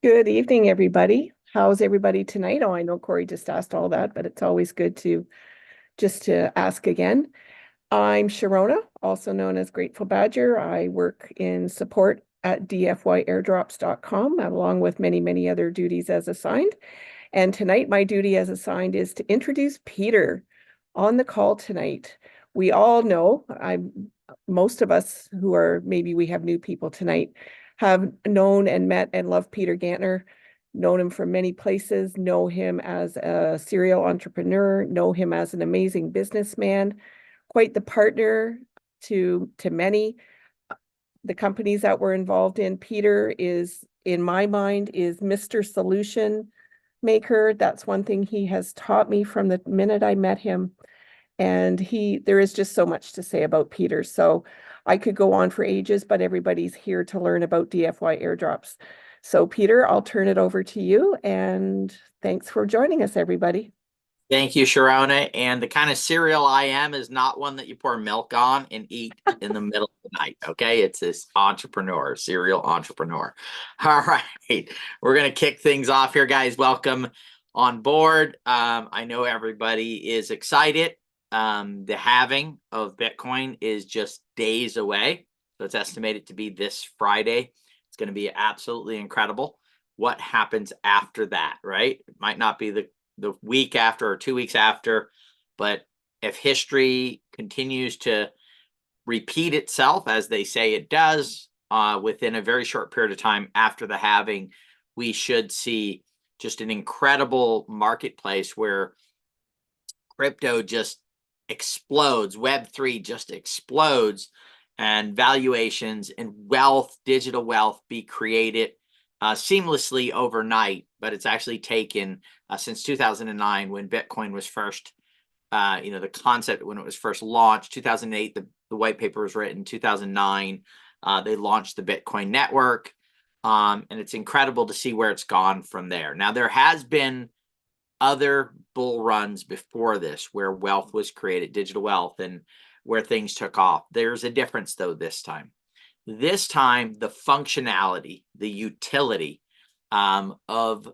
Good evening, everybody. How's everybody tonight? Oh, I know Corey just asked all that, but it's always good to just to ask again. I'm Sharona, also known as Grateful Badger. I work in support at dfyairdrops.com, along with many, many other duties as assigned. And tonight, my duty as assigned is to introduce Peter on the call tonight. We all know, most of us who are, maybe we have new people tonight, have known and met and loved Peter Gantner, known him from many places, know him as a serial entrepreneur, know him as an amazing businessman, quite the partner to many. The companies that we're involved in. Peter is, in my mind, is Mr. Solution Maker. That's one thing he has taught me from the minute I met him. And there is just so much to say about Peter. So I could go on for ages, but everybody's here to learn about DFY airdrops. So Peter, I'll turn it over to you, and thanks for joining us, everybody. Thank you, Sharona. And the kind of cereal I am is not one that you pour milk on and eat in the middle of the night. Okay. It's this entrepreneur, serial entrepreneur. All right. We're going to kick things off here, guys. Welcome on board. I know everybody is excited. The halving of Bitcoin is just days away. So it's estimated to be this Friday. It's going to be absolutely incredible. What happens after that, right? It might not be the week after or 2 weeks after, but if history continues to repeat itself as they say it does, within a very short period of time after the halving, we should see just an incredible marketplace where crypto just explodes, Web3 just explodes, and valuations and wealth, digital wealth, be created seamlessly overnight. But it's actually taken since 2009, when Bitcoin was first, the concept when it was first launched. 2008, the white paper was written. 2009, they launched the Bitcoin network, and it's incredible to see where it's gone from there. Now, there has been other bull runs before this where wealth was created, digital wealth, and where things took off. There's a difference, though, this time. This time, the functionality, the utility of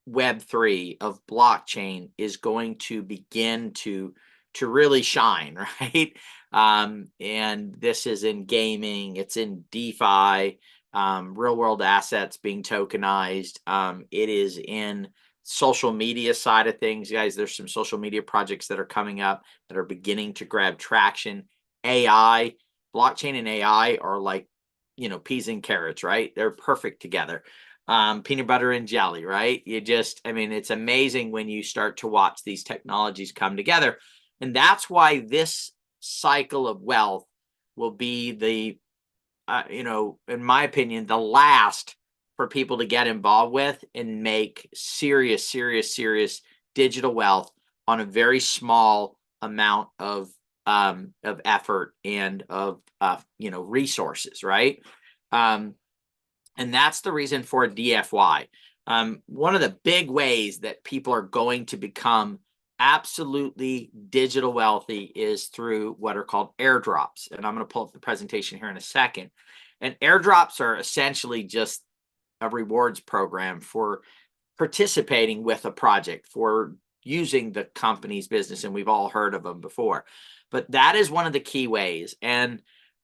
Web3, of blockchain, is going to begin to really shine, right? And this is in gaming, it's in DeFi, real world assets being tokenized. It is in social media side of things, guys. There's some social media projects that are coming up that are beginning to grab traction. AI, blockchain and AI are like, peas and carrots, right? They're perfect together. Peanut butter and jelly, right? It's amazing when you start to watch these technologies come together. And that's why this cycle of wealth will be the, in my opinion, the last for people to get involved with and make serious digital wealth on a very small amount of effort and of resources, right? And that's the reason for DFY. One of the big ways that people are going to become absolutely digital wealthy is through what are called airdrops. And I'm going to pull up the presentation here in a second. And airdrops are essentially just a rewards program for participating with a project, for using the company's business. And we've all heard of them before. But that is one of the key ways. And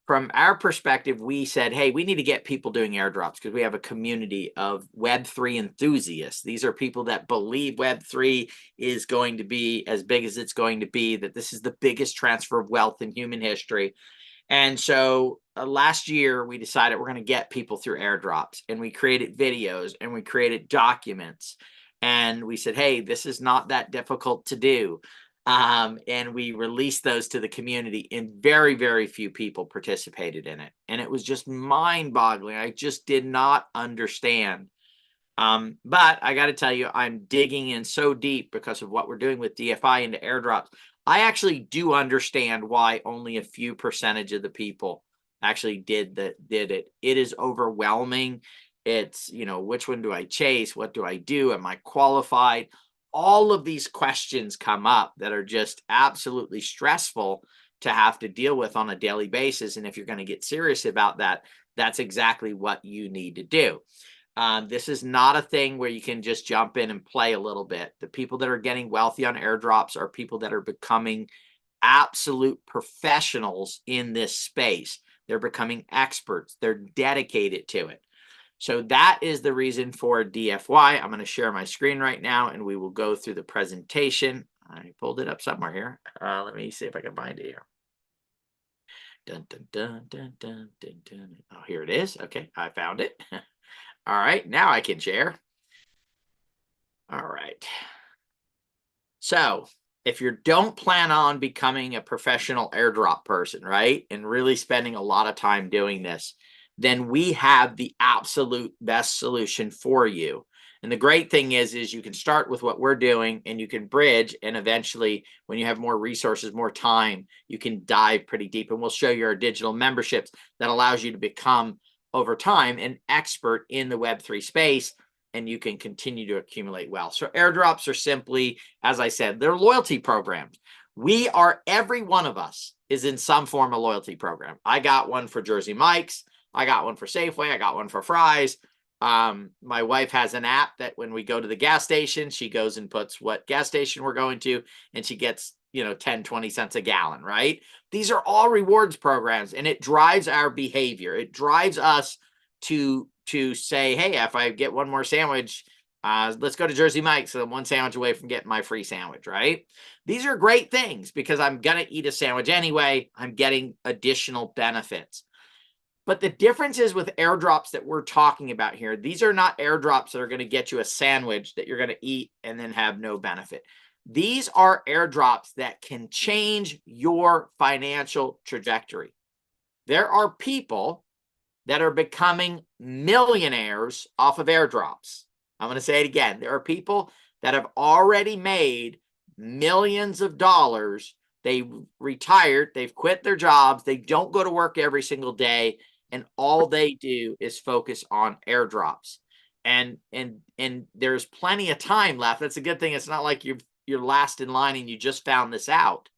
from our perspective, we said, hey, we need to get people doing airdrops because we have a community of Web3 enthusiasts. These are people that believe Web3 is going to be as big as it's going to be, that this is the biggest transfer of wealth in human history. And so last year, we decided we're going to get people through airdrops, and we created videos and we created documents. And we said, hey, this is not that difficult to do. And we released those to the community, and very, very few people participated in it. And it was just mind-boggling. I just did not understand. But I got to tell you, I'm digging in so deep because of what we're doing with DFI into airdrops. I actually do understand why only a few percentage of the people actually did it. It is overwhelming. It's, which one do I chase? What do I do? Am I qualified? All of these questions come up that are just absolutely stressful to have to deal with on a daily basis. And if you're going to get serious about that, that's exactly what you need to do. This is not a thing where you can just jump in and play a little bit. The people that are getting wealthy on airdrops are people that are becoming absolute professionals in this space. They're becoming experts. They're dedicated to it. So that is the reason for DFY. I'm going to share my screen right now, and we will go through the presentation. I pulled it up somewhere here. Let me see if I can find it here. Dun, dun, dun, dun, dun, dun, dun. Oh, here it is. Okay, I found it. All right, now I can share. All right. So if you don't plan on becoming a professional airdrop person, right, and really spending a lot of time doing this, then we have the absolute best solution for you. And the great thing is you can start with what we're doing and you can bridge, and eventually when you have more resources, more time, you can dive pretty deep. And we'll show you our digital memberships that allows you to become over time an expert in the Web3 space, and you can continue to accumulate wealth. So airdrops are simply, as I said, they're loyalty programs. Every one of us is in some form of loyalty program. I got one for Jersey Mike's. I got one for Safeway. I got one for Fry's. My wife has an app that when we go to the gas station, she goes and puts what gas station we're going to, and she gets, 10, 20 cents a gallon, right? These are all rewards programs, and it drives our behavior. It drives us to say, hey, if I get one more sandwich, let's go to Jersey Mike's. So I'm one sandwich away from getting my free sandwich, right? These are great things because I'm going to eat a sandwich anyway. I'm getting additional benefits. But the difference is with airdrops that we're talking about here, these are not airdrops that are going to get you a sandwich that you're going to eat and then have no benefit. These are airdrops that can change your financial trajectory. There are people that are becoming millionaires off of airdrops. I'm going to say it again. There are people that have already made millions of dollars. They retired, they've quit their jobs, they don't go to work every single day, and all they do is focus on airdrops. And there's plenty of time left. That's a good thing. It's not like you're last in line and you just found this out.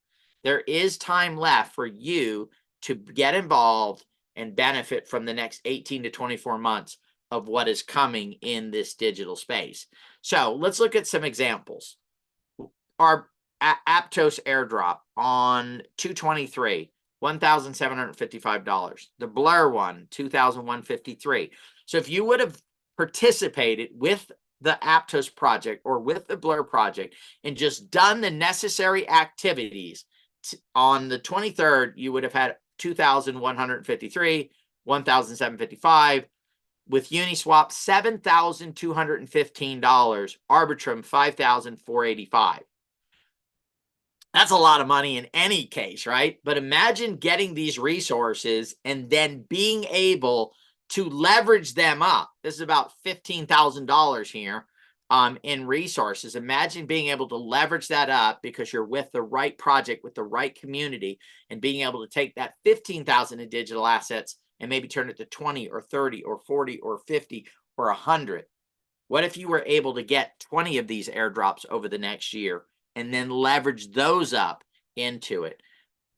There is time left for you to get involved and benefit from the next 18 to 24 months of what is coming in this digital space. So let's look at some examples. Our Aptos airdrop on 2/23, $1,755. The Blur one, $2,153. So if you would have participated with the Aptos project or with the Blur project and just done the necessary activities on the 23rd, you would have had 2,153, 1,755. With Uniswap, $7,215. Arbitrum, $5,485. That's a lot of money in any case, right? But imagine getting these resources and then being able to leverage them up. This is about $15,000 here in resources. Imagine being able to leverage that up because you're with the right project, with the right community, and being able to take that 15,000 in digital assets and maybe turn it to 20 or 30 or 40 or 50 or 100. What if you were able to get 20 of these airdrops over the next year and then leverage those up into it?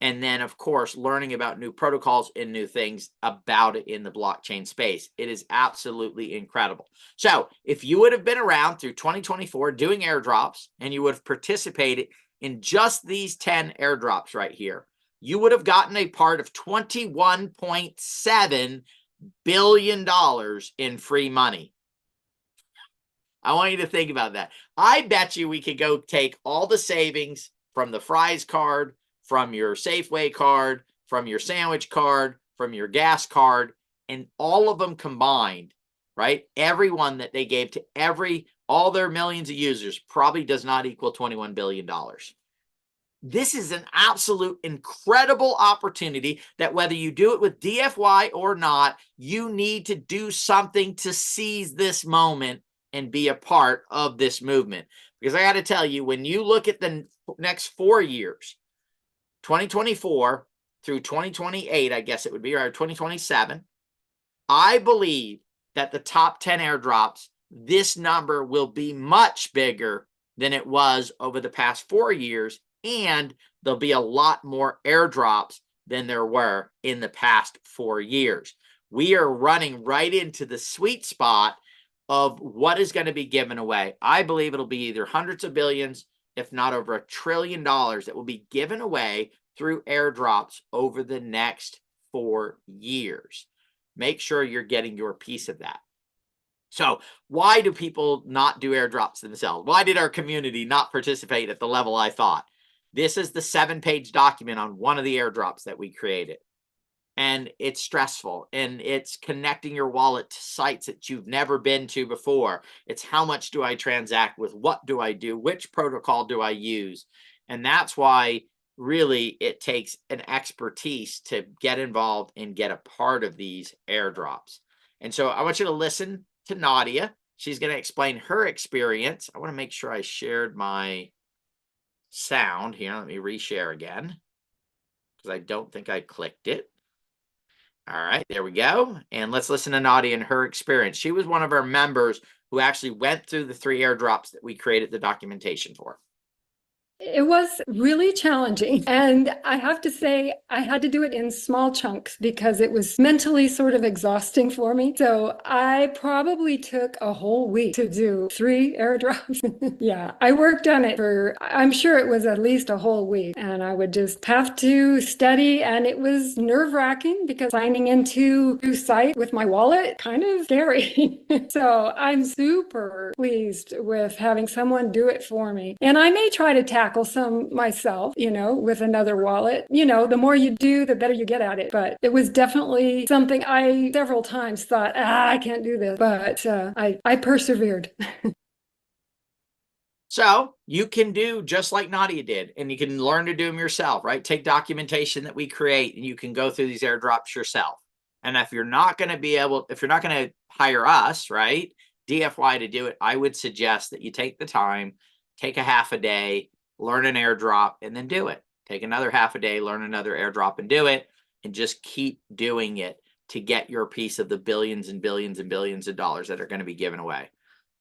And then, of course, learning about new protocols and new things about it in the blockchain space. It is absolutely incredible. So if you would have been around through 2024 doing airdrops and you would have participated in just these 10 airdrops right here, you would have gotten a part of $21.7 billion in free money. I want you to think about that. I bet you we could go take all the savings from the Fry's card, from your Safeway card, from your sandwich card, from your gas card, and all of them combined, right? Everyone that they gave to all their millions of users probably does not equal $21 billion. This is an absolute incredible opportunity that whether you do it with DFY or not, you need to do something to seize this moment and be a part of this movement. Because I got to tell you, when you look at the next 4 years, 2024 through 2028, I guess it would be, or 2027, I believe that the top 10 airdrops, this number will be much bigger than it was over the past 4 years, and there'll be a lot more airdrops than there were in the past 4 years. We are running right into the sweet spot of what is going to be given away. I believe it'll be either hundreds of billions, if not over $1 trillion, that will be given away through airdrops over the next 4 years. Make sure you're getting your piece of that. So why do people not do airdrops themselves? Why did our community not participate at the level I thought? This is the 7-page document on one of the airdrops that we created. And it's stressful, and it's connecting your wallet to sites that you've never been to before. It's how much do I transact with? What do I do? Which protocol do I use? And that's why really it takes an expertise to get involved and get a part of these airdrops. And so I want you to listen to Nadia. She's going to explain her experience. I want to make sure I shared my sound here. Let me reshare again, because I don't think I clicked it. All right, there we go. And let's listen to Nadia and her experience. She was one of our members who actually went through the 3 airdrops that we created the documentation for. It was really challenging. And I have to say, I had to do it in small chunks because it was mentally sort of exhausting for me. So I probably took a whole week to do 3 airdrops. Yeah, I worked on it for, I'm sure it was at least a whole week. And I would just have to study. And it was nerve-wracking because signing into a site with my wallet, kind of scary. So I'm super pleased with having someone do it for me. And I may try to tackle some myself, with another wallet. The more you do, the better you get at it. But it was definitely something I several times thought, I can't do this. But I persevered. So you can do just like Nadia did, and you can learn to do them yourself, right? Take documentation that we create, and you can go through these airdrops yourself. And if you're not going to hire us, right, DFY to do it, I would suggest that you take the time, take a half a day, learn an airdrop, and then do it. Take another half a day, learn another airdrop, and do it, and just keep doing it to get your piece of the billions and billions and billions of dollars that are going to be given away.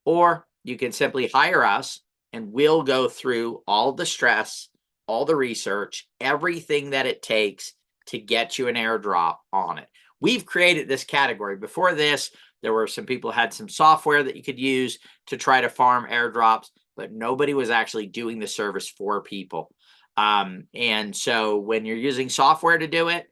Or you can simply hire us, and we'll go through all the stress, all the research, everything that it takes to get you an airdrop on it. We've created this category. Before this, there were some people who had some software that you could use to try to farm airdrops, but nobody was actually doing the service for people. And so when you're using software to do it,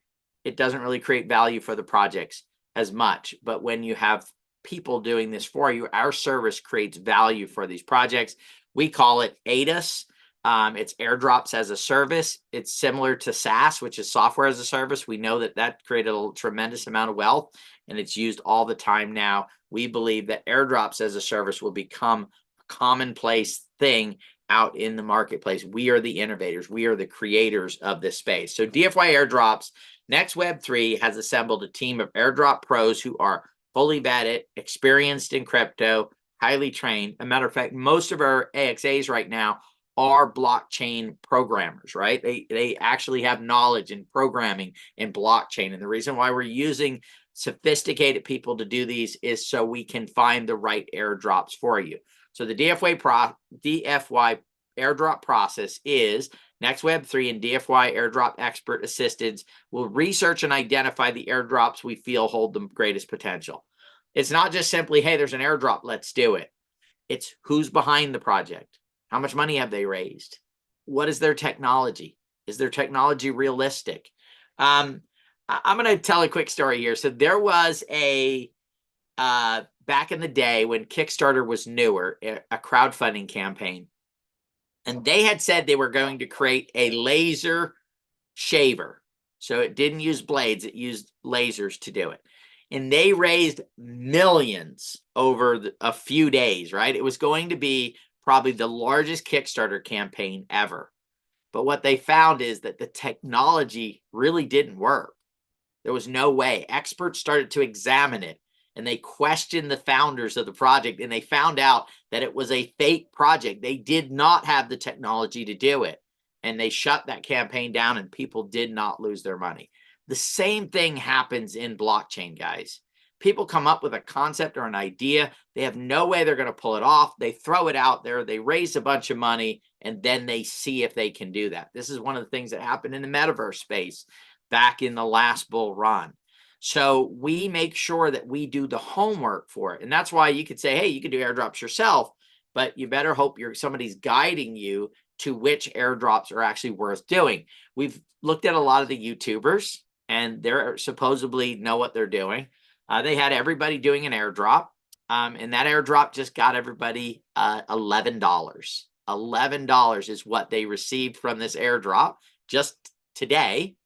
it doesn't really create value for the projects as much. But when you have people doing this for you, our service creates value for these projects. We call it ADAS. It's airdrops as a service. It's similar to SaaS, which is software as a service. We know that created a tremendous amount of wealth, and it's used all the time now. We believe that airdrops as a service will become a commonplace thing out in the marketplace. We are the innovators. We are the creators of this space. So DFY Airdrops, Next Web3 has assembled a team of airdrop pros who are fully vetted, experienced in crypto, highly trained. As a matter of fact, most of our AXAs right now are blockchain programmers, right? They actually have knowledge in programming and blockchain. And the reason why we're using sophisticated people to do these is so we can find the right airdrops for you. So the DFY airdrop process is Next Web3 and DFY airdrop expert assistants will research and identify the airdrops we feel hold the greatest potential. It's not just simply, hey, there's an airdrop, let's do it. It's who's behind the project. How much money have they raised? What is their technology? Is their technology realistic? I'm going to tell a quick story here. So there was back in the day when Kickstarter was newer, a crowdfunding campaign. And they had said they were going to create a laser shaver. So it didn't use blades, it used lasers to do it. And they raised millions over a few days, right? It was going to be probably the largest Kickstarter campaign ever. But what they found is that the technology really didn't work. There was no way. Experts started to examine it, and they questioned the founders of the project, and they found out that it was a fake project. They did not have the technology to do it, and they shut that campaign down, and people did not lose their money. The same thing happens in blockchain, guys. People come up with a concept or an idea. They have no way they're going to pull it off. They throw it out there. They raise a bunch of money, and then they see if they can do that. This is one of the things that happened in the metaverse space back in the last bull run. So we make sure that we do the homework for it. And that's why you could say, hey, you can do airdrops yourself, but you better hope somebody's guiding you to which airdrops are actually worth doing. We've looked at a lot of the YouTubers, and they're supposedly know what they're doing. They had everybody doing an airdrop, and that airdrop just got everybody $11. $11 is what they received from this airdrop just today,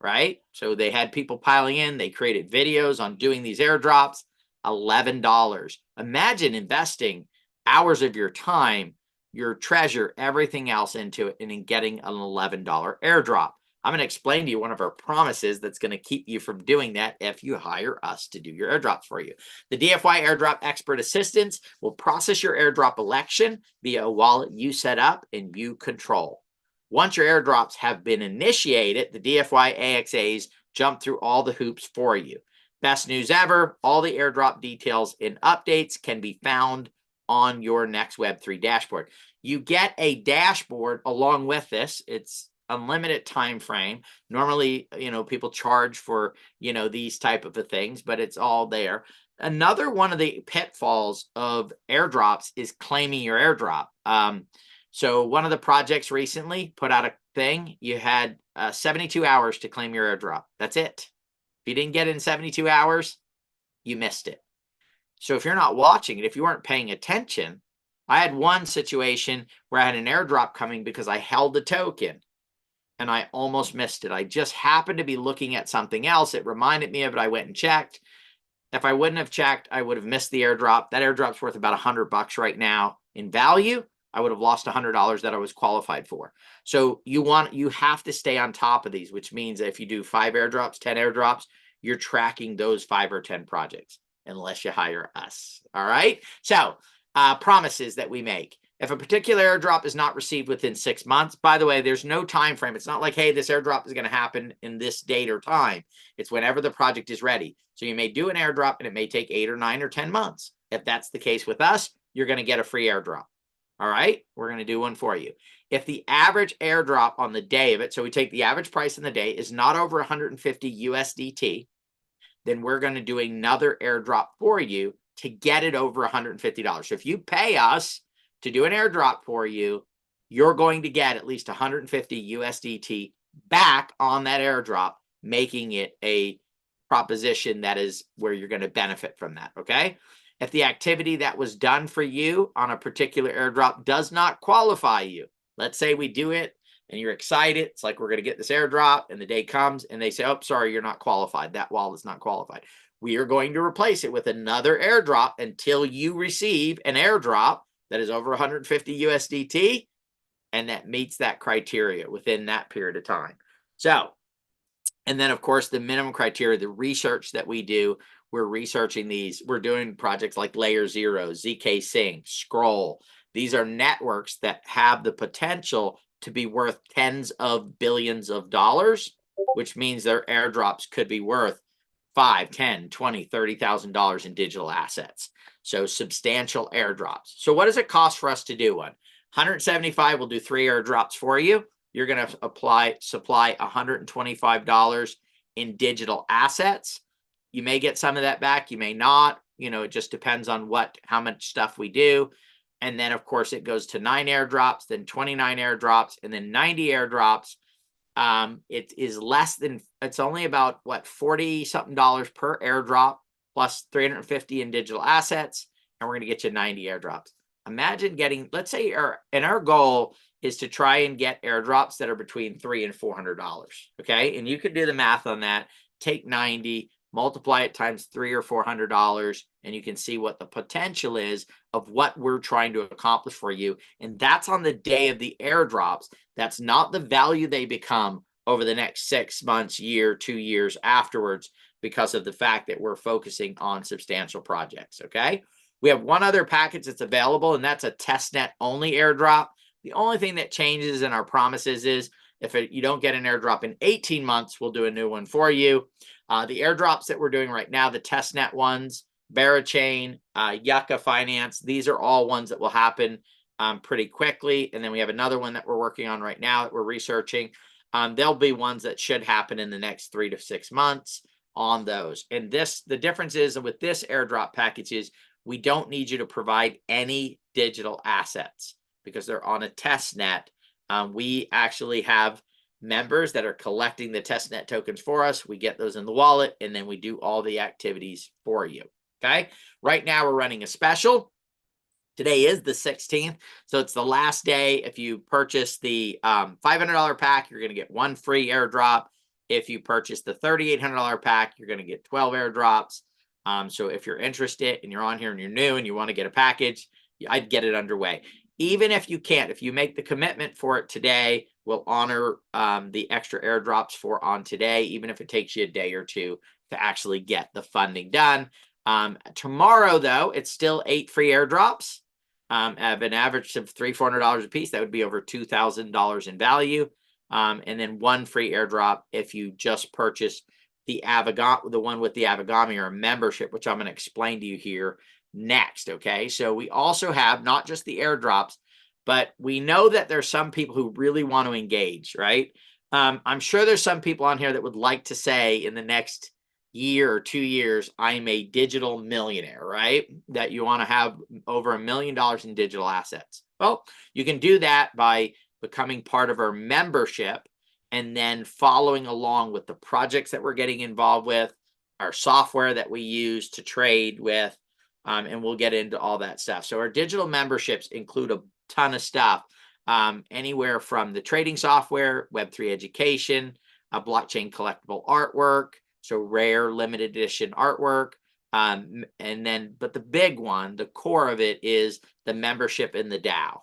right? So they had people piling in. They created videos on doing these airdrops. $11. Imagine investing hours of your time, your treasure, everything else into it, and in getting an $11 airdrop. I'm going to explain to you one of our promises that's going to keep you from doing that if you hire us to do your airdrops for you. The DFY Airdrop Expert Assistance will process your airdrop election via a wallet you set up and you control. Once your airdrops have been initiated, the DFY AXAs jump through all the hoops for you. Best news ever, all the airdrop details and updates can be found on your Next Web3 dashboard. You get a dashboard along with this. It's unlimited time frame. Normally, people charge for, these type of things, but it's all there. Another one of the pitfalls of airdrops is claiming your airdrop. So one of the projects recently put out a thing. You had 72 hours to claim your airdrop. That's it. If you didn't get it in 72 hours, you missed it. So if you're not watching it, if you weren't paying attention, I had one situation where I had an airdrop coming because I held the token and I almost missed it. I just happened to be looking at something else. It reminded me of it. I went and checked. If I wouldn't have checked, I would have missed the airdrop. That airdrop's worth about $100 right now in value. I would have lost $100 that I was qualified for. So you have to stay on top of these, which means if you do 5 airdrops, 10 airdrops, you're tracking those 5 or 10 projects unless you hire us. All right. So promises that we make. If a particular airdrop is not received within 6 months, by the way, there's no time frame. It's not like, hey, this airdrop is going to happen in this date or time. It's whenever the project is ready. So you may do an airdrop and it may take 8 or 9 or 10 months. If that's the case with us, you're going to get a free airdrop. All right, we're going to do one for you. If the average airdrop on the day of it, so we take the average price in the day, is not over 150 USDT, then we're going to do another airdrop for you to get it over $150. So if you pay us to do an airdrop for you, you're going to get at least 150 USDT back on that airdrop, making it a proposition that is where you're going to benefit from that, okay? If the activity that was done for you on a particular airdrop does not qualify you, let's say we do it and you're excited, it's like we're going to get this airdrop and the day comes and they say, oh, sorry, you're not qualified. That wallet's not qualified. We are going to replace it with another airdrop until you receive an airdrop that is over 150 USDT and that meets that criteria within that period of time. So, and then of course, the minimum criteria, the research that we do, we're researching these. We're doing projects like Layer Zero, ZK Sync, Scroll. These are networks that have the potential to be worth tens of billions of dollars, which means their airdrops could be worth $5, $10, $20, $30,000 in digital assets. So substantial airdrops. So what does it cost for us to do one? $175, we'll do 3 airdrops for you. You're going to supply $125 in digital assets. You may get some of that back. You may not. It just depends on how much stuff we do. And then, of course, it goes to 9 airdrops, then 29 airdrops, and then 90 airdrops. It is it's only about, $40-something per airdrop, plus 350 in digital assets, and we're going to get you 90 airdrops. Imagine getting, let's say, our goal is to try and get airdrops that are between $300 and $400, okay? And you can do the math on that. Take 90, multiply it times $300 or $400, and you can see what the potential is of what we're trying to accomplish for you. And that's on the day of the airdrops. That's not the value they become over the next 6 months, year, 2 years afterwards, because of the fact that we're focusing on substantial projects, okay? We have one other package that's available, and that's a testnet only airdrop. The only thing that changes in our promises is if you don't get an airdrop in 18 months, we'll do a new one for you. The airdrops that we're doing right now, the testnet ones, Barachain, Yucca Finance, these are all ones that will happen pretty quickly. And then we have another one that we're working on right now that we're researching. There'll be ones that should happen in the next 3 to 6 months on those. And the difference is with this airdrop package is we don't need you to provide any digital assets because they're on a test net. We actually have members that are collecting the testnet tokens for us. We get those in the wallet, and then we do all the activities for you. Okay. Right now we're running a special. Today is the 16th, so it's the last day. If you purchase the $500 pack, you're going to get 1 free airdrop. If you purchase the $3,800 pack, you're going to get 12 airdrops. So if you're interested and you're on here and you're new and you want to get a package, I'd get it underway. Even if you can't, if you make the commitment for it today, we'll honor the extra airdrops on today, even if it takes you a day or two to actually get the funding done. Tomorrow, though, it's still 8 free airdrops. At an average of $300-400 a piece, that would be over $2,000 in value. And then 1 free airdrop if you just purchase the one with the Avigami or membership, which I'm going to explain to you here next. Okay, so we also have not just the airdrops, but we know that there's some people who really want to engage, right? I'm sure there's some people on here that would like to say in the next year or 2 years, I'm a digital millionaire, right? That you want to have over $1 million in digital assets. Well, you can do that by becoming part of our membership and then following along with the projects that we're getting involved with, our software that we use to trade with, and we'll get into all that stuff. So our digital memberships include a ton of stuff, anywhere from the trading software, Web3 education, a blockchain collectible artwork, so rare limited edition artwork. And then, but the big one, the core of it is the membership in the DAO.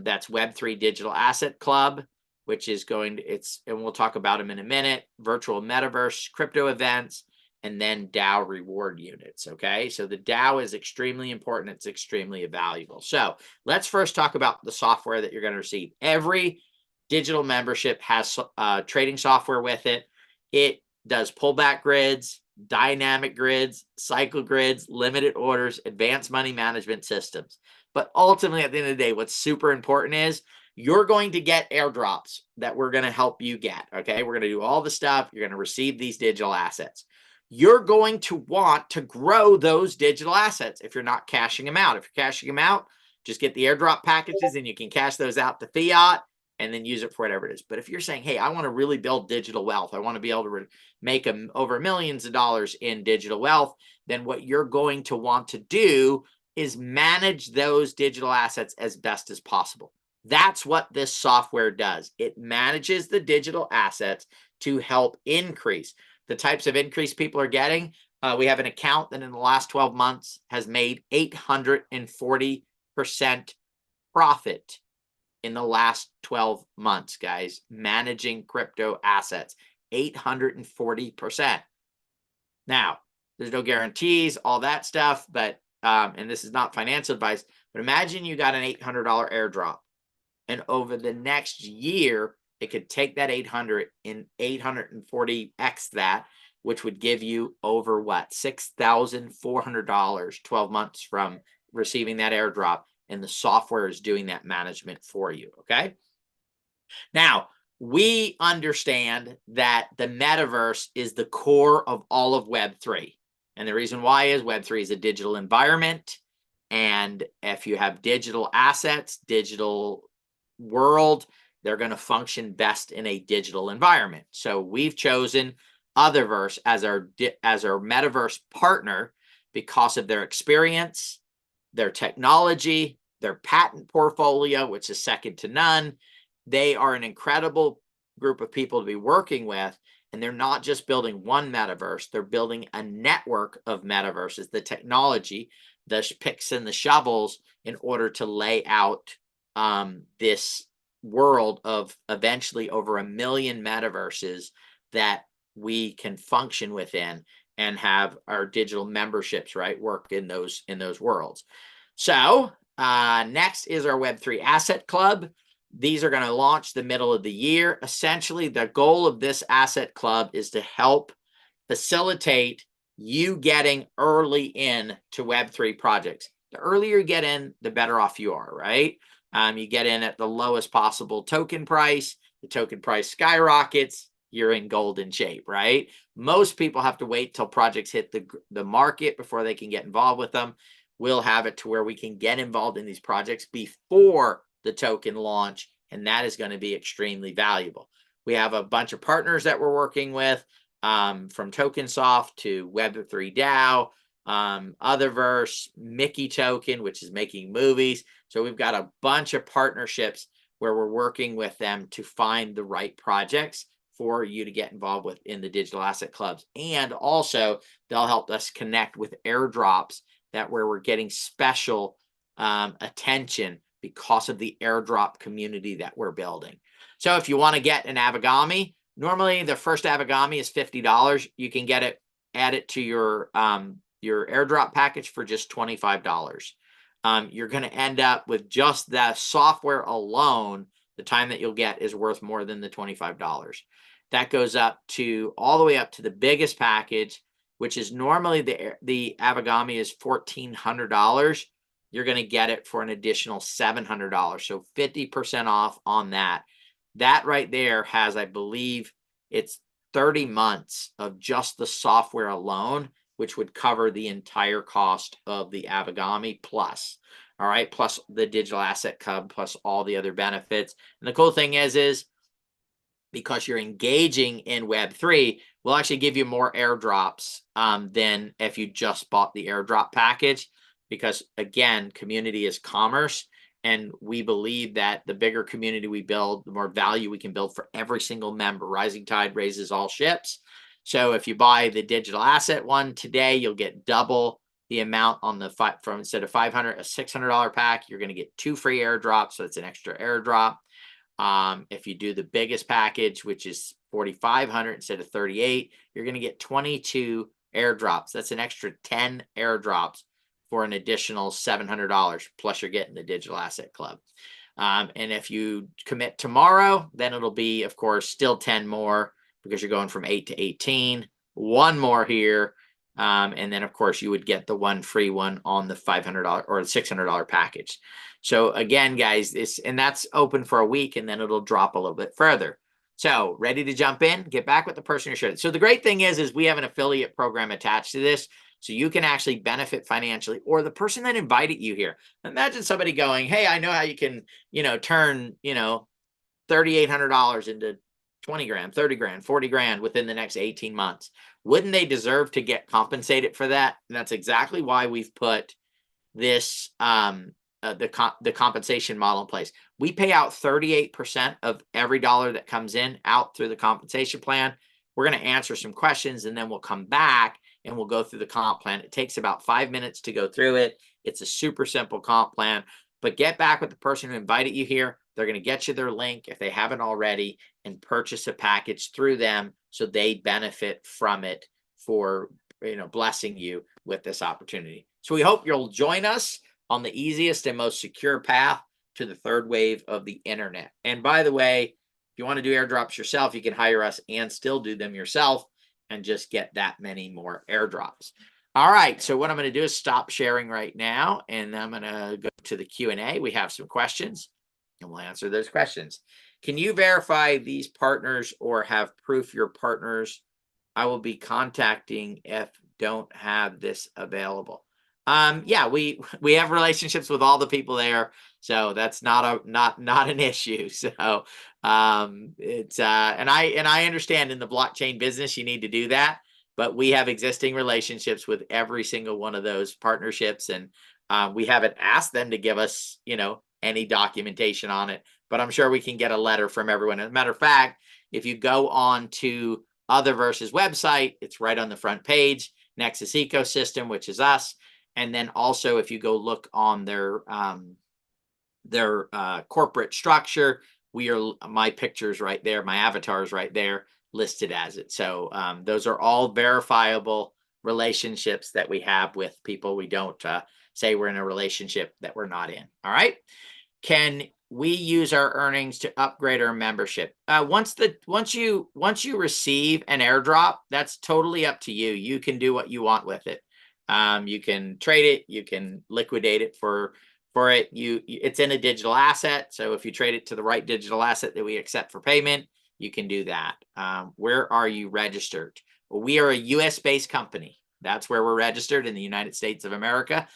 That's Web3 Digital Asset Club, which is and we'll talk about them in a minute, virtual metaverse, crypto events, and then DAO reward units. Okay, so the DAO is extremely important. It's extremely valuable. So let's first talk about the software that you're going to receive. Every digital membership has trading software with it. It does pullback grids, dynamic grids, cycle grids, limited orders, advanced money management systems. But ultimately, at the end of the day, what's super important is you're going to get airdrops that we're going to help you get. Okay, we're going to do all the stuff. You're going to receive these digital assets. You're going to want to grow those digital assets if you're not cashing them out. If you're cashing them out, just get the airdrop packages and you can cash those out to fiat and then use it for whatever it is. But if you're saying, hey, I want to really build digital wealth, I want to be able to make over millions of dollars in digital wealth, then what you're going to want to do is manage those digital assets as best as possible. That's what this software does. It manages the digital assets to help increase the types of increase people are getting. We have an account that in the last 12 months has made 840% profit in the last 12 months, guys, managing crypto assets, 840%. Now, there's no guarantees, all that stuff, but, and this is not financial advice, but imagine you got an $800 airdrop, and over the next year, it could take that 800 and 840x that, which would give you over what? $6,400 12 months from receiving that airdrop. And the software is doing that management for you. Okay. Now, we understand that the metaverse is the core of all of Web3. And the reason why is Web3 is a digital environment. And if you have digital assets, digital world, they're going to function best in a digital environment. So we've chosen Otherverse as our metaverse partner because of their experience, their technology, their patent portfolio, which is second to none. They are an incredible group of people to be working with. And they're not just building one metaverse, they're building a network of metaverses, the technology, the picks and the shovels in order to lay out this world of eventually over 1 million metaverses that we can function within and have our digital memberships, right, work in those worlds. So next is our Web3 Asset Club. These are going to launch the middle of the year. Essentially, the goal of this asset club is to help facilitate you getting early in to Web3 projects. The earlier you get in, the better off you are, right? You get in at the lowest possible token price. The token price skyrockets. you're in golden shape, right? Most people have to wait till projects hit the market before they can get involved with them. We'll have it to where we can get involved in these projects before the token launch, and that is going to be extremely valuable. We have a bunch of partners that we're working with, from TokenSoft to Web3 DAO, Otherverse, Mickey Token, which is making movies. So we've got a bunch of partnerships where we're working with them to find the right projects for you to get involved with in the digital asset clubs. And also they'll help us connect with airdrops that where we're getting special attention because of the airdrop community that we're building. So if you want to get an Avagami, normally the first Avagami is $50. You can get it, add it to your airdrop package for just $25. You're going to end up with just that software alone. The time that you'll get is worth more than the $25. That goes up to all the way up to the biggest package, which is normally the Avagami is $1,400. You're going to get it for an additional $700. So 50% off on that. That right there has, I believe, it's 30 months of just the software alone, which would cover the entire cost of the Avagami plus. All right, plus the digital asset club, plus all the other benefits. And the cool thing is because you're engaging in Web3, we'll actually give you more airdrops than if you just bought the airdrop package. Because again, community is commerce. And we believe that the bigger community we build, the more value we can build for every single member. Rising tide raises all ships. So if you buy the digital asset one today, you'll get double the amount on the from instead of $500, a $600 pack. You're going to get 2 free airdrops, so it's an extra airdrop. If you do the biggest package, which is $4,500 instead of $38, you're going to get 22 airdrops. That's an extra 10 airdrops for an additional $700. Plus, you're getting the digital asset club. And if you commit tomorrow, then it'll be, of course, still 10 more because you're going from 8 to 18. 1 more here. And then, of course, you would get the 1 free one on the $500 or the $600 package. So again, guys, and that's open for a week, and then it'll drop a little bit further. So ready to jump in? Get back with the person you're showing. So the great thing is we have an affiliate program attached to this, so you can actually benefit financially, or the person that invited you here. Imagine somebody going, "Hey, I know how you can, turn, $3,800 into 20 grand, 30 grand, 40 grand within the next 18 months. Wouldn't they deserve to get compensated for that?" And that's exactly why we've put this, the compensation model in place. We pay out 38% of every dollar that comes in out through the compensation plan. We're going to answer some questions, and then we'll come back and we'll go through the comp plan. It takes about 5 minutes to go through it. It's a super simple comp plan, but get back with the person who invited you here. They're going to get you their link if they haven't already, and purchase a package through them so they benefit from it for, blessing you with this opportunity. So we hope you'll join us on the easiest and most secure path to the third wave of the internet. And by the way, if you want to do airdrops yourself, you can hire us and still do them yourself and just get that many more airdrops. All right, so what I'm going to do is stop sharing right now, and I'm going to go to the Q&A. We have some questions, and we'll answer those questions. Can you verify these partners or have proof your partners I will be contacting if don't have this available? Yeah, we have relationships with all the people there, so that's not an issue. So it's and I understand in the blockchain business you need to do that, but we have existing relationships with every single one of those partnerships, and we haven't asked them to give us any documentation on it, but I'm sure we can get a letter from everyone. As a matter of fact, if you go on to Otherverse's website, it's right on the front page, Nexus Ecosystem, which is us. And then also, if you go look on their corporate structure, my picture's right there, my avatar is right there, listed as it. So those are all verifiable relationships that we have with people. We don't say we're in a relationship that we're not in. All right. Can we use our earnings to upgrade our membership? Once you receive an airdrop, that's totally up to you. You can do what you want with it. You can trade it, you can liquidate it for it. It's in a digital asset. So if you trade it to the right digital asset that we accept for payment, you can do that. Where are you registered? Well, we are a US-based company. That's where we're registered, in the United States of America.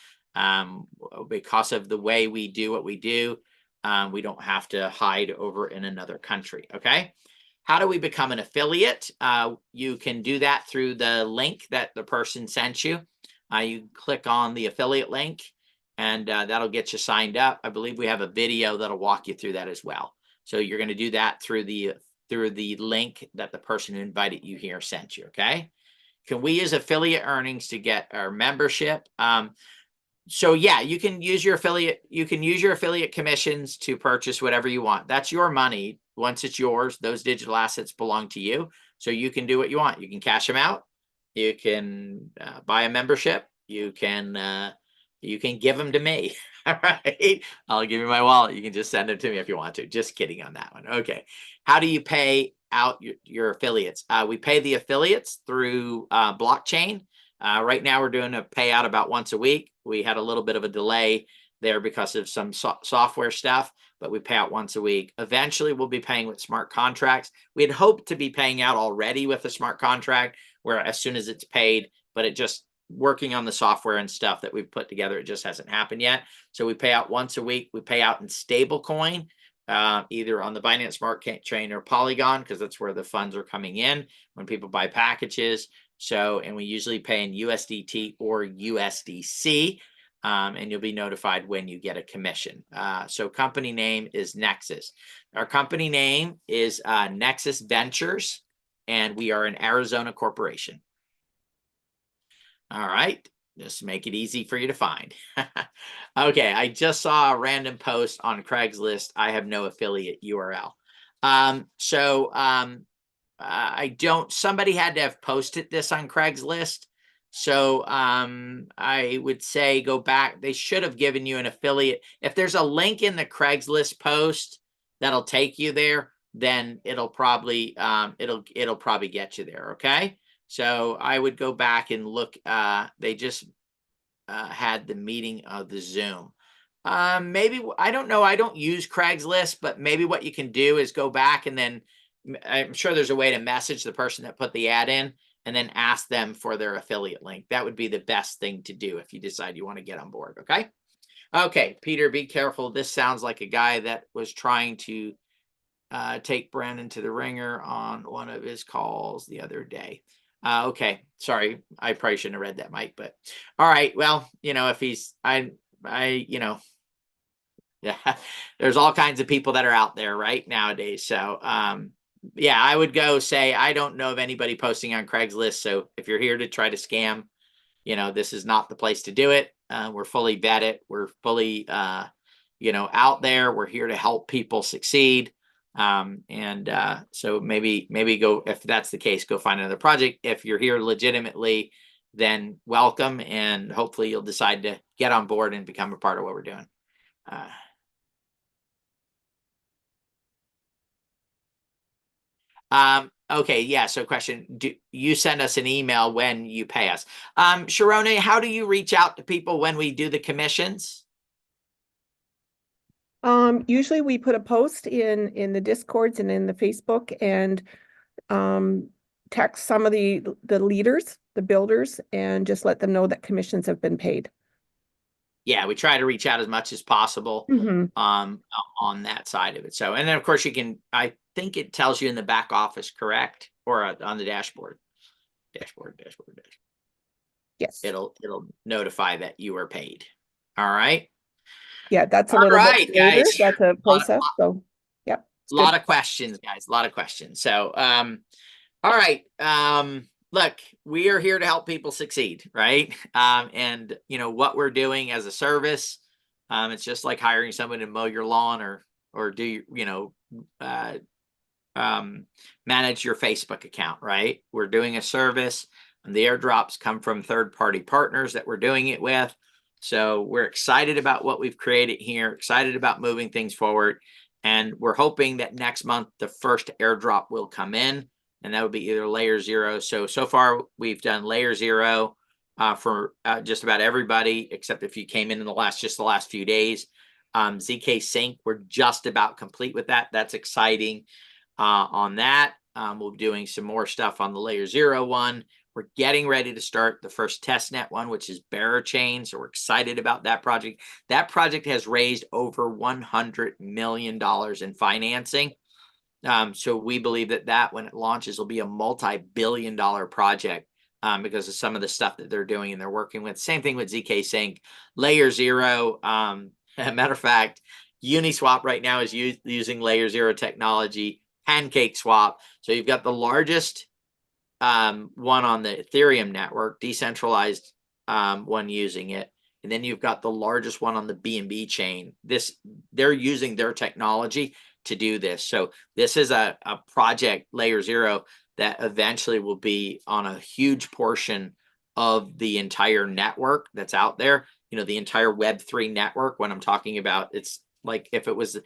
Because of the way we do what we do, we don't have to hide over in another country. Okay. How do we become an affiliate? You can do that through the link that the person sent you. You click on the affiliate link, and that'll get you signed up. I believe we have a video that'll walk you through that as well. So you're going to do that through the link that the person who invited you here sent you. Okay. Can we use affiliate earnings to get our membership? So yeah, you can use your affiliate commissions to purchase whatever you want. That's your money. Once it's yours, those digital assets belong to you. So you can do what you want. You can cash them out. You can buy a membership. You can give them to me. All right. I'll give you my wallet. You can just send them to me if you want to. Just kidding on that one. Okay. How do you pay out your affiliates? We pay the affiliates through blockchain. Right now we're doing a payout about once a week. We had a little bit of a delay there because of some software stuff, but we pay out once a week. Eventually we'll be paying with smart contracts. We had hoped to be paying out already with a smart contract, where as soon as it's paid, but it just working on the software and stuff that we've put together, it just hasn't happened yet. So we pay out once a week. We pay out in stable coin, either on the Binance Smart Chain or Polygon, because that's where the funds are coming in when people buy packages. So, and we usually pay in USDT or USDC, and you'll be notified when you get a commission. So company name is Nexus. Our company name is Nexus Ventures, and we are an Arizona corporation. All right, just to make it easy for you to find. Okay, I just saw a random post on Craigslist. I have no affiliate URL. I don't, somebody had to have posted this on Craigslist. So I would say go back. They should have given you an affiliate. If there's a link in the Craigslist post that'll take you there, then it'll probably it'll probably get you there. Okay. So I would go back and look. They just had the meeting of the Zoom. Maybe, I don't know. I don't use Craigslist, but maybe what you can do is go back, and then I'm sure there's a way to message the person that put the ad in and then ask them for their affiliate link. That would be the best thing to do if you decide you want to get on board. Okay. Okay. Peter, be careful. This sounds like a guy that was trying to take Brandon to the ringer on one of his calls the other day. Okay. Sorry. I probably shouldn't have read that, Mike, but all right. Well, if he's, yeah, there's all kinds of people that are out there right nowadays. So, yeah, I would go say, I don't know of anybody posting on Craigslist. So if you're here to try to scam, this is not the place to do it. We're fully vetted. We're fully, out there. We're here to help people succeed. So maybe go, if that's the case, go find another project. If you're here legitimately, then welcome. And hopefully you'll decide to get on board and become a part of what we're doing. Okay, yeah. So question, do you send us an email when you pay us? Sharone, how do you reach out to people when we do the commissions? Usually we put a post in the Discords and in the Facebook, and text some of the leaders, the builders, and just let them know that commissions have been paid. Yeah, we try to reach out as much as possible on that side of it. So, and then of course you can, I think it tells you in the back office, correct? Or on the dashboard. Yes. It'll notify that you are paid. All right. Yeah, that's a little bit later. Guys. That's a process. So, yeah. A lot of questions, guys. A lot of questions. So, all right. Look, we are here to help people succeed, right? And what we're doing as a service, it's just like hiring someone to mow your lawn or do manage your Facebook account, right? We're doing a service, and the airdrops come from third-party partners that we're doing it with. So we're excited about what we've created here, excited about moving things forward. And we're hoping that next month, the first airdrop will come in, and that would be either layer 0. So far we've done layer 0 for just about everybody, except if you came in the last few days. ZK Sync, we're just about complete with that. That's exciting. on that. We'll be doing some more stuff on the layer 0 one. We're getting ready to start the first testnet one, which is Berachain. So we're excited about that project. That project has raised over $100 million in financing. So we believe that when it launches, will be a multi-billion-dollar project because of some of the stuff that they're doing and they're working with. Same thing with ZK Sync. Layer 0, matter of fact, Uniswap right now is using Layer 0 technology, Pancake Swap. So you've got the largest one on the Ethereum network, decentralized one using it. And then you've got the largest one on the BNB chain. They're using their technology to do this. So this is a project, Layer 0, that eventually will be on a huge portion of the entire network that's out there. You know, the entire Web3 network. When I'm talking about, it's like if it was a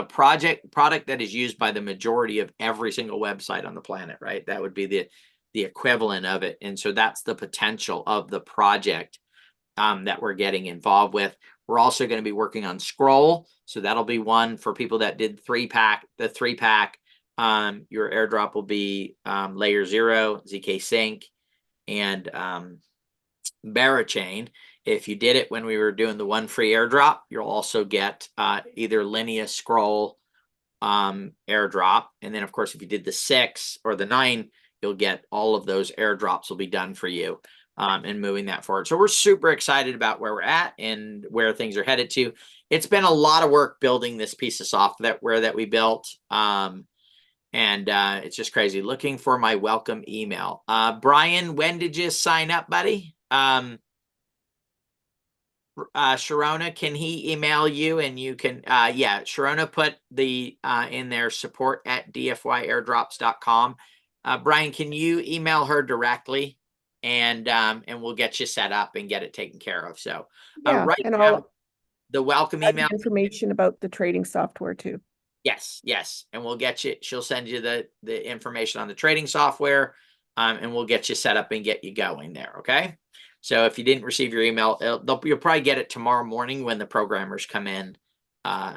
product that is used by the majority of every single website on the planet, right? That would be the equivalent of it. And so that's the potential of the project that we're getting involved with. We're also going to be working on Scroll. So that'll be one for people that did the 3-pack. Your airdrop will be Layer 0, ZK Sync, and Berachain. If you did it when we were doing the one free airdrop, you'll also get either Linea Scroll airdrop. And then, of course, if you did the 6 or the 9, you'll get all of those airdrops will be done for you and moving that forward. So we're super excited about where we're at and where things are headed to. It's been a lot of work building this piece of software that we built. And it's just crazy. Looking for my welcome email. Brian, when did you sign up, buddy? Sharona, can he email you and you can, yeah, Sharona put the in there support@dfyairdrops.com. Brian, can you email her directly and we'll get you set up and get it taken care of. So Yeah, right and now, the welcome add email information about the trading software too. Yes. And we'll get you, she'll send you the information on the trading software and we'll get you set up and get you going there. Okay. So if you didn't receive your email, you'll probably get it tomorrow morning when the programmers come in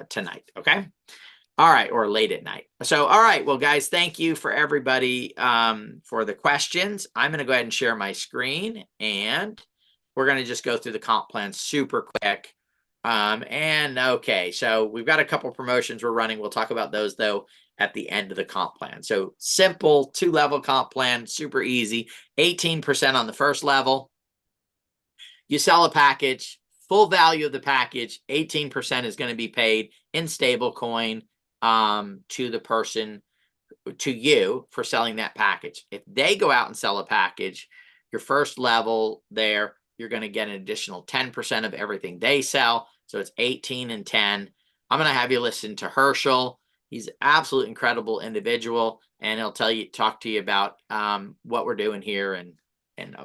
tonight. Okay. All right. Or late at night. So, all right. Well, guys, thank you for everybody for the questions. I'm going to go ahead and share my screen and we're going to just go through the comp plan super quick. And okay, so we've got a couple promotions we're running. We'll talk about those though at the end of the comp plan. So simple 2-level comp plan, super easy, 18% on the first level. You sell a package, full value of the package, 18% is going to be paid in stablecoin to the person, to you for selling that package. If they go out and sell a package, your first level there, you're going to get an additional 10% of everything they sell. So it's 18 and 10. I'm going to have you listen to Herschel. He's an absolute incredible individual, and he'll talk to you about what we're doing here and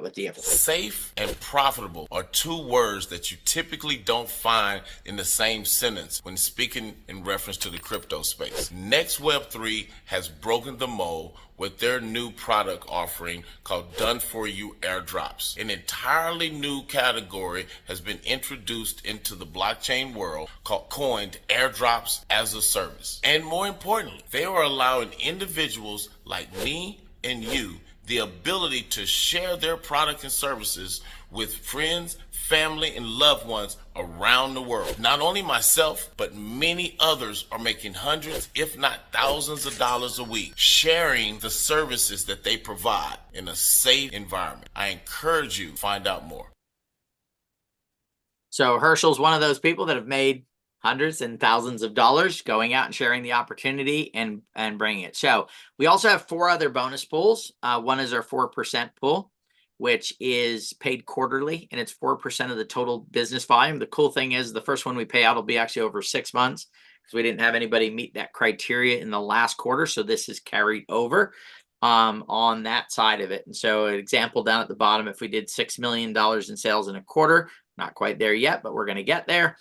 with DFI. Safe and profitable are 2 words that you typically don't find in the same sentence when speaking in reference to the crypto space. Next Web3 has broken the mold with their new product offering called Done For You Airdrops. An entirely new category has been introduced into the blockchain world coined Airdrops as a Service. And more importantly, they are allowing individuals like me and you the ability to share their product and services with friends, family, and loved ones around the world. Not only myself, but many others are making hundreds, if not thousands of dollars a week, sharing the services that they provide in a safe environment. I encourage you to find out more. So Herschel's one of those people that have made hundreds and thousands of dollars going out and sharing the opportunity and bringing it. So we also have 4 other bonus pools. One is our 4% pool, which is paid quarterly, and it's 4% of the total business volume. The cool thing is the first one we pay out will be actually over 6 months because we didn't have anybody meet that criteria in the last quarter. So this is carried over on that side of it. And so an example down at the bottom, if we did $6 million in sales in a quarter, not quite there yet, but we're going to get there.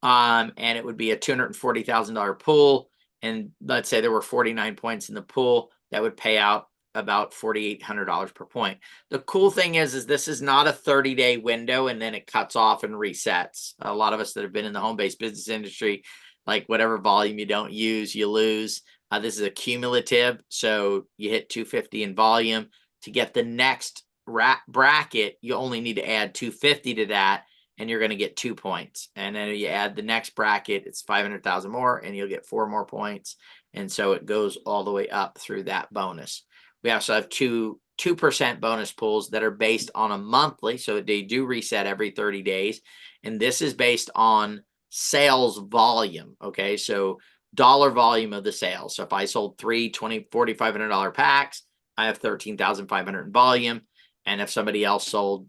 And it would be a $240,000 pool. And let's say there were 49 points in the pool, that would pay out about $4,800 per point. The cool thing is this is not a 30-day window and then it cuts off and resets. A lot of us that have been in the home-based business industry, like whatever volume you don't use, you lose. This is a cumulative, so you hit 250 in volume. To get the next bracket, you only need to add 250 to that, and you're going to get 2 points. And then you add the next bracket, it's 500,000 more, and you'll get 4 more points. And so it goes all the way up through that bonus. We also have 2% bonus pools that are based on a monthly, so they do reset every 30 days. And this is based on sales volume. Okay, so dollar volume of the sales. So if I sold 3 $20, $40, $500 packs, I have 13,500 in volume. And if somebody else sold,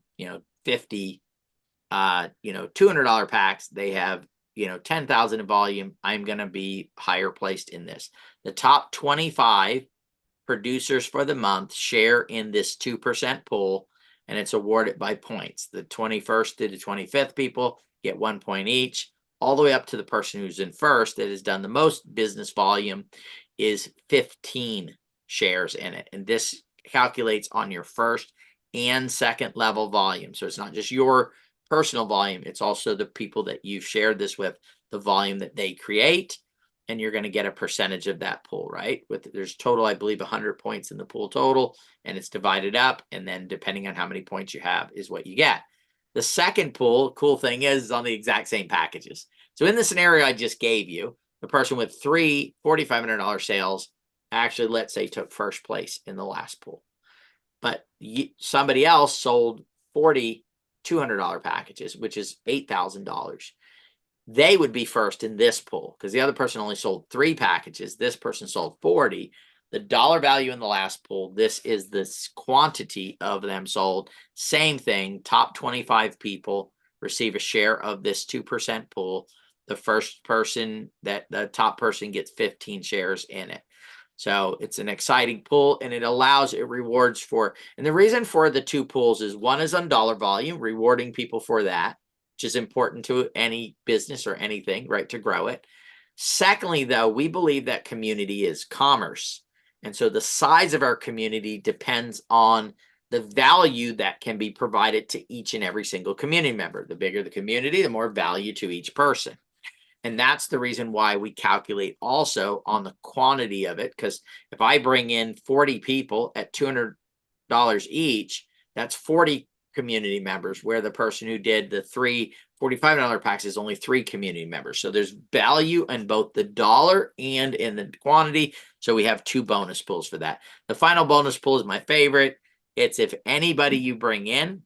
50, $200 packs, they have, 10,000 in volume. I'm going to be higher placed in this. The top 25 producers for the month share in this 2% pool, and it's awarded by points. The 21st to the 25th people get 1 point each, all the way up to the person who's in first that has done the most business volume is 15 shares in it. And this calculates on your first and second level volume. So it's not just your personal volume, it's also the people that you've shared this with, the volume that they create, and you're going to get a percentage of that pool, right? There's total, I believe, 100 points in the pool total, and it's divided up, and then depending on how many points you have is what you get. The second pool, cool thing is on the exact same packages. So in the scenario I just gave you, the person with 3 $4,500 sales actually, let's say, took first place in the last pool. But somebody else sold 40 $200 packages, which is $8,000. They would be first in this pool because the other person only sold 3 packages. This person sold 40. The dollar value in the last pool, this is the quantity of them sold. Same thing, top 25 people receive a share of this 2% pool. The first person, the top person gets 15 shares in it. So it's an exciting pool, and it rewards for, and the reason for the 2 pools is one is on dollar volume, rewarding people for that, which is important to any business or anything, right, to grow it. Secondly, though, we believe that community is commerce. And so the size of our community depends on the value that can be provided to each and every single community member. The bigger the community, the more value to each person. And that's the reason why we calculate also on the quantity of it. Because if I bring in 40 people at $200 each, that's 40 community members, where the person who did the 3 $45 packs is only 3 community members. So there's value in both the dollar and in the quantity. So we have 2 bonus pools for that. The final bonus pool is my favorite. It's if anybody you bring in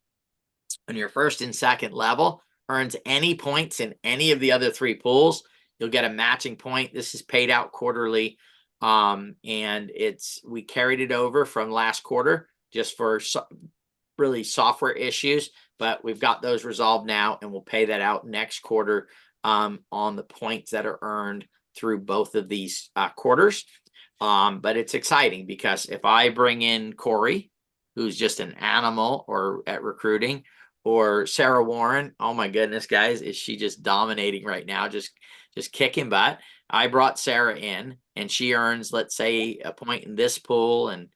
on your first and second level earns any points in any of the other 3 pools, you'll get a matching point. This is paid out quarterly. And we carried it over from last quarter just for really software issues, but we've got those resolved now, and we'll pay that out next quarter on the points that are earned through both of these quarters. But it's exciting because if I bring in Corey, who's just an animal or at recruiting, or Sarah Warren, oh my goodness, guys, is she just dominating right now, just kicking butt. I brought Sarah in, and she earns, let's say, a point in this pool, and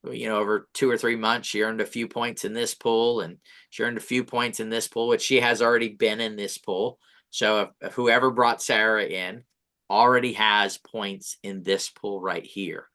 over 2 or 3 months, she earned a few points in this pool, and she earned a few points in this pool, which she has already been in this pool. So if whoever brought Sarah in already has points in this pool right here.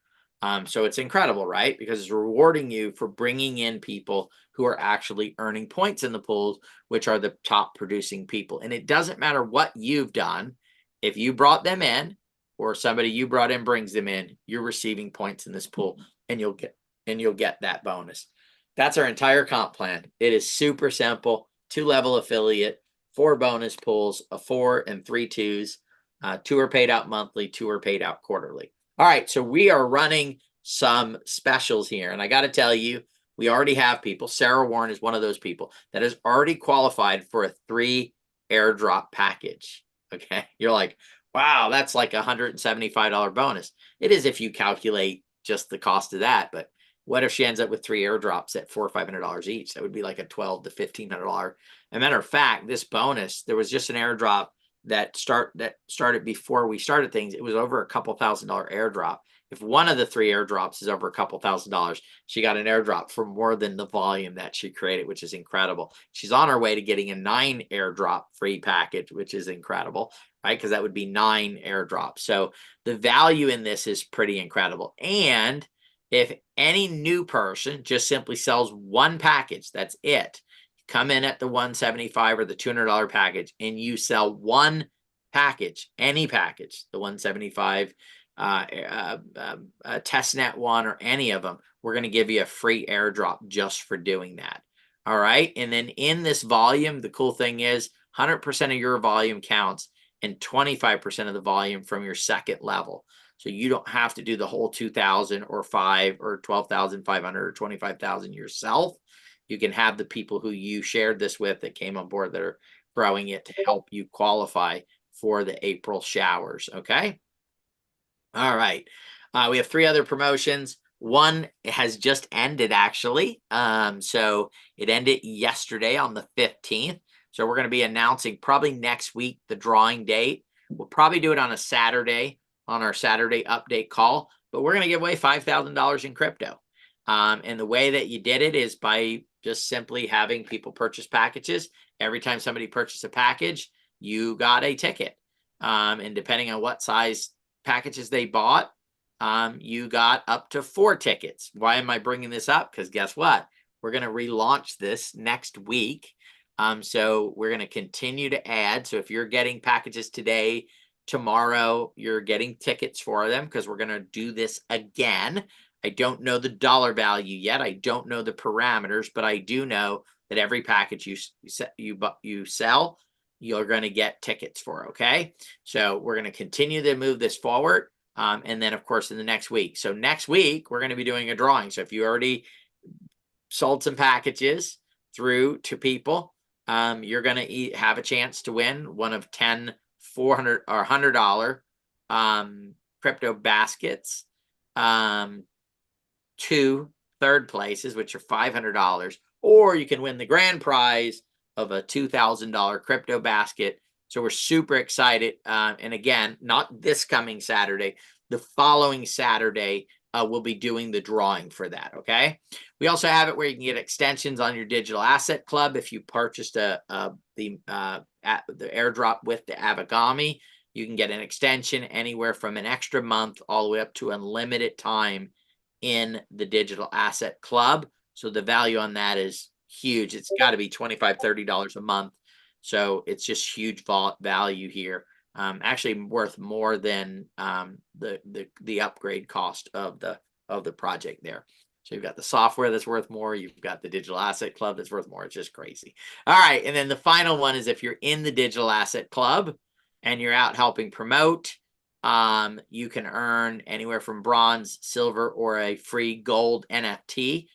So it's incredible, right? Because it's rewarding you for bringing in people who are actually earning points in the pools, which are the top producing people. And it doesn't matter what you've done. If you brought them in, or somebody you brought in brings them in, you're receiving points in this pool, and you'll get that bonus. That's our entire comp plan. It is super simple. 2-level affiliate, 4 bonus pools, a 4 and 3 2s. 2 are paid out monthly, 2 are paid out quarterly. All right, so we are running some specials here, and I got to tell you, we already have people. Sarah Warren is one of those people that has already qualified for a 3 airdrop package. Okay, you're like, wow, that's like a $175 bonus. It is if you calculate just the cost of that, but what if she ends up with 3 airdrops at $400 or $500 each? That would be like a $1,200 to $1,500. As a matter of fact, this bonus, there was just an airdrop that started before we started things. It was over a couple $1,000 airdrop, If one of the 3 airdrops is over a couple $1,000s, she got an airdrop for more than the volume that she created, which is incredible. She's on her way to getting a 9 airdrop free package, which is incredible, right? Because that would be 9 airdrops. So the value in this is pretty incredible. And if any new person just simply sells 1 package, that's it. Come in at the $175 or the $200 package, and you sell 1 package, any package, the $175, testnet one, or any of them, we're going to give you a free airdrop just for doing that. All right. And then in this volume, the cool thing is 100% of your volume counts, and 25% of the volume from your second level. So you don't have to do the whole 2,000 or 5 or 12,500 or 25,000 yourself. You can have the people who you shared this with that came on board that are growing it to help you qualify for the April showers. Okay. All right. We have 3 other promotions. One has just ended, actually. So it ended yesterday on the 15th. So we're going to be announcing probably next week the drawing date. We'll probably do it on a Saturday on our Saturday update call, but we're going to give away $5,000 in crypto. And the way that you did it is by just simply having people purchase packages. Every time somebody purchased a package, you got a ticket. And depending on what size packages they bought, you got up to 4 tickets. Why am I bringing this up? Because guess what? We're going to relaunch this next week. So we're going to continue to add. So if you're getting packages today, tomorrow, you're getting tickets for them, because we're going to do this again. I don't know the dollar value yet. I don't know the parameters, but I do know that every package you sell, you're going to get tickets for. Okay. So we're going to continue to move this forward. And then, of course, in the next week. So next week, we're going to be doing a drawing. So if you already sold some packages through to people, you're going to have a chance to win one of 10 $400 or $100 crypto baskets, 2 third places, which are $500, or you can win the grand prize of a $2,000 crypto basket. So we're super excited. And again, not this coming Saturday, the following Saturday, we'll be doing the drawing for that. Okay. We also have it where you can get extensions on your digital asset club. If you purchased the airdrop with the Avagami, you can get an extension anywhere from an extra month all the way up to unlimited time in the digital asset club. So the value on that is huge. It's got to be $25, $30 a month. So it's just huge value here. Actually worth more than the upgrade cost of the project there. So you've got the software that's worth more. You've got the digital asset club that's worth more. It's just crazy. All right. And then the final one is if you're in the digital asset club and you're out helping promote, you can earn anywhere from bronze, silver, or a free gold NFT.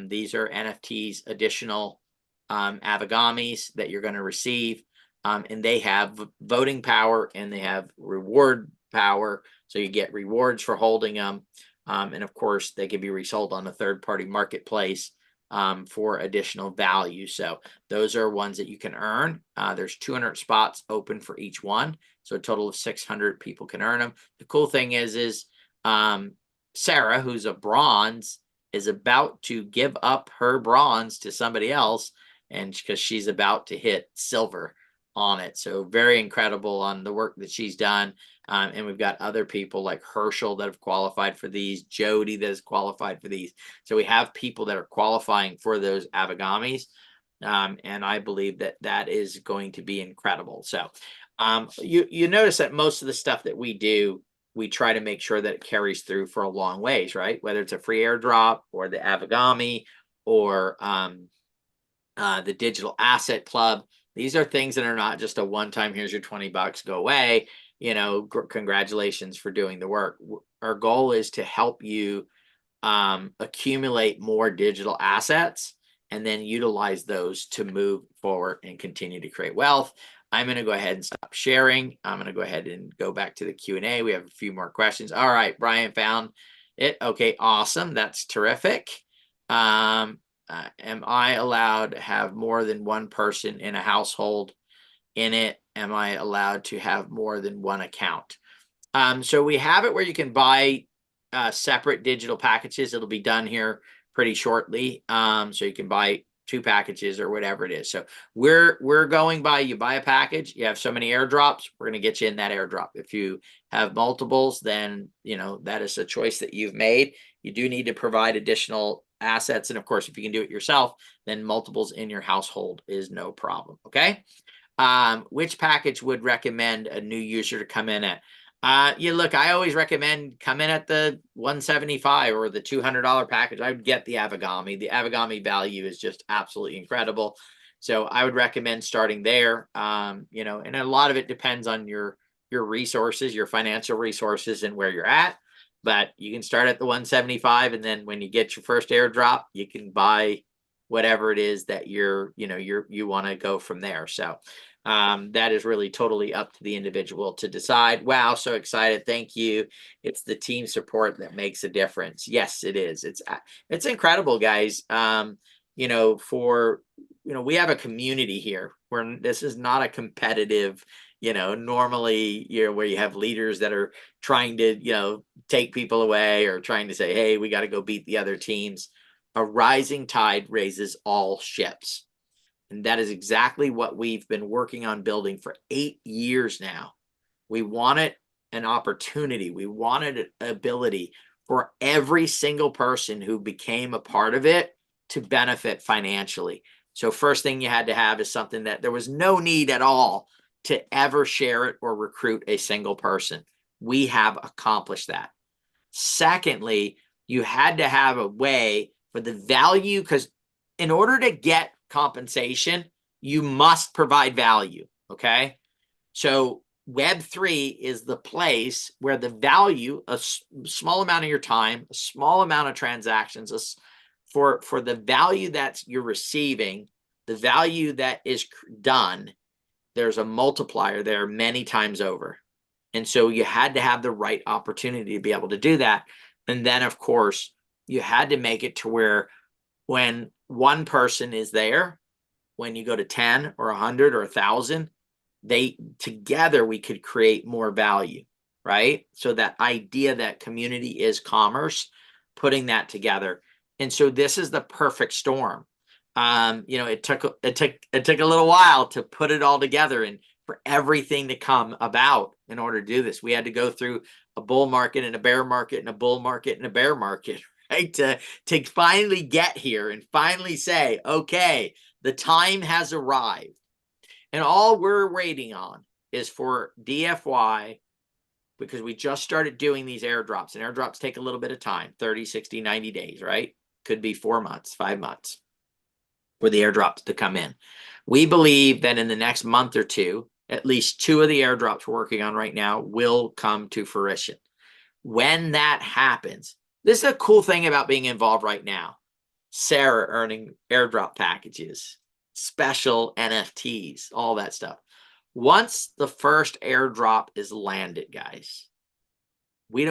These are NFTs, additional Avagamis that you're going to receive. And they have voting power and they have reward power. So you get rewards for holding them. And of course, they can be resold on a third-party marketplace for additional value. So those are ones that you can earn. There's 200 spots open for each one. So a total of 600 people can earn them. The cool thing is Sarah, who's a bronze, is about to give up her bronze to somebody else, and because she's about to hit silver on it. So very incredible on the work that she's done. And we've got other people like Herschel that have qualified for these, Jody that has qualified for these. So we have people that are qualifying for those Avagamis. And I believe that that is going to be incredible. So you notice that most of the stuff that we do, we try to make sure that it carries through for a long ways, right? Whether it's a free airdrop or the Avagami or the digital asset club. These are things that are not just a one-time, here's your $20, go away. You know, congratulations for doing the work. Our goal is to help you accumulate more digital assets and then utilize those to move forward and continue to create wealth. I'm going to go ahead and stop sharing. I'm going to go ahead and go back to the Q&A. We have a few more questions. All right, Brian found it. Okay, awesome. That's terrific. Am I allowed to have more than one person in a household in it? Am I allowed to have more than one account? So we have it where you can buy separate digital packages. It'll be done here pretty shortly. So you can buy 2 packages or whatever it is. So we're going by, you buy a package, you have so many airdrops, we're going to get you in that airdrop. If you have multiples, then that is a choice that you've made. You do need to provide additional assets, and of course, if you can do it yourself, then multiples in your household is no problem. Okay. Which package would recommend a new user to come in at? Look, I always recommend come in at the 175 or the $200 package. I would get the Avigami. The Avigami value is just absolutely incredible. So I would recommend starting there. And a lot of it depends on your resources, your financial resources, and where you're at. But you can start at the 175, and then when you get your first airdrop, you can buy whatever it is that you want to go from there. So that is really totally up to the individual to decide. Wow, so excited. Thank you. It's the team support that makes a difference. Yes, it is. It's incredible, guys. We have a community here where this is not a competitive, normally, where you have leaders that are trying to, take people away or trying to say, hey, we got to go beat the other teams. A rising tide raises all ships. And that is exactly what we've been working on building for 8 years now. We wanted an opportunity. We wanted an ability for every single person who became a part of it to benefit financially. So first thing you had to have is something that there was no need at all to ever share it or recruit a single person. We have accomplished that. Secondly, you had to have a way for the value, because in order to get compensation, you must provide value. Okay. So Web3 is the place where the value, a small amount of your time, a small amount of transactions, for the value that you're receiving, the value that is done, there's a multiplier there many times over. And so you had to have the right opportunity to be able to do that. And then, of course, you had to make it to where when one person is there, when you go to 10 or 100 or 1,000, together we could create more value, right? So that idea that community is commerce, putting that together. And so this is the perfect storm. It took a little while to put it all together and for everything to come about in order to do this. We had to go through a bull market and a bear market and a bull market and a bear market, right? To finally get here and finally say, okay, the time has arrived. And all we're waiting on is for DFY, because we just started doing these airdrops, and airdrops take a little bit of time, 30, 60, 90 days, right? Could be 4 months, 5 months for the airdrops to come in. We believe that in the next month or two, at least 2 of the airdrops we're working on right now will come to fruition. When that happens, this is a cool thing about being involved right now. Sarah earning airdrop packages, special NFTs, all that stuff. Once the first airdrop is landed, guys, we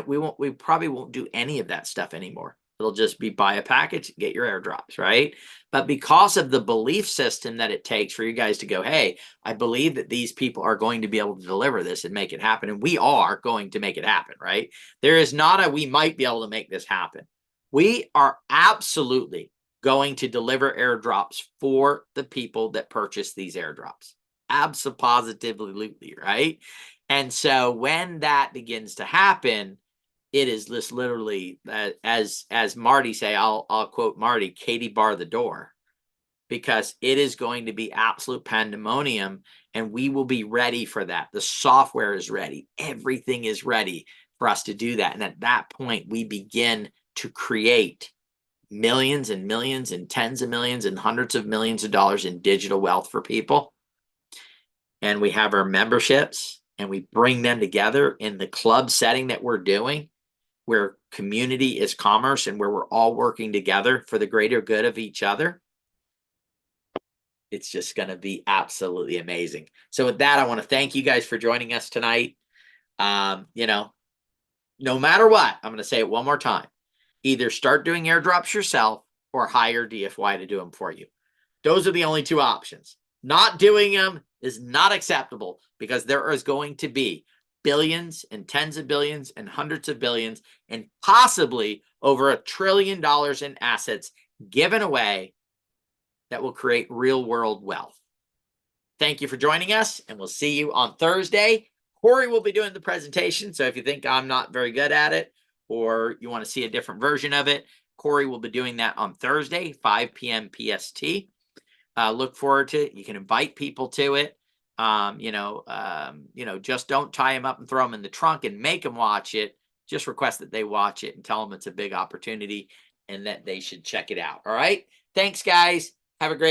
probably won't do any of that stuff anymore. It'll just be buy a package, get your airdrops, right? But because of the belief system that it takes for you guys to go, hey, I believe that these people are going to be able to deliver this and make it happen. And we are going to make it happen, right? There is not we might be able to make this happen. We are absolutely going to deliver airdrops for the people that purchase these airdrops. Absolutely, right? And so when that begins to happen, it is this literally, as Marty say, I'll quote Marty, Katie bar the door, because it is going to be absolute pandemonium, and we will be ready for that. The software is ready. Everything is ready for us to do that. And at that point, we begin to create millions and millions and tens of millions and hundreds of millions of dollars in digital wealth for people. And we have our memberships, and we bring them together in the club setting that we're doing, where community is commerce and where we're all working together for the greater good of each other. It's just going to be absolutely amazing. So with that, I want to thank you guys for joining us tonight. No matter what, I'm going to say it one more time. Either start doing airdrops yourself or hire DFY to do them for you. Those are the only 2 options. Not doing them is not acceptable, because there is going to be billions and tens of billions and hundreds of billions and possibly over $1 trillion in assets given away that will create real world wealth. Thank you for joining us, and we'll see you on Thursday. Corey will be doing the presentation, so if you think I'm not very good at it or you want to see a different version of it, Corey will be doing that on Thursday, 5 p.m. PST. Look forward to it. You can invite people to it. Just don't tie them up and throw them in the trunk and make them watch it. Just request that they watch it and tell them it's a big opportunity and that they should check it out. All right. Thanks, guys. Have a great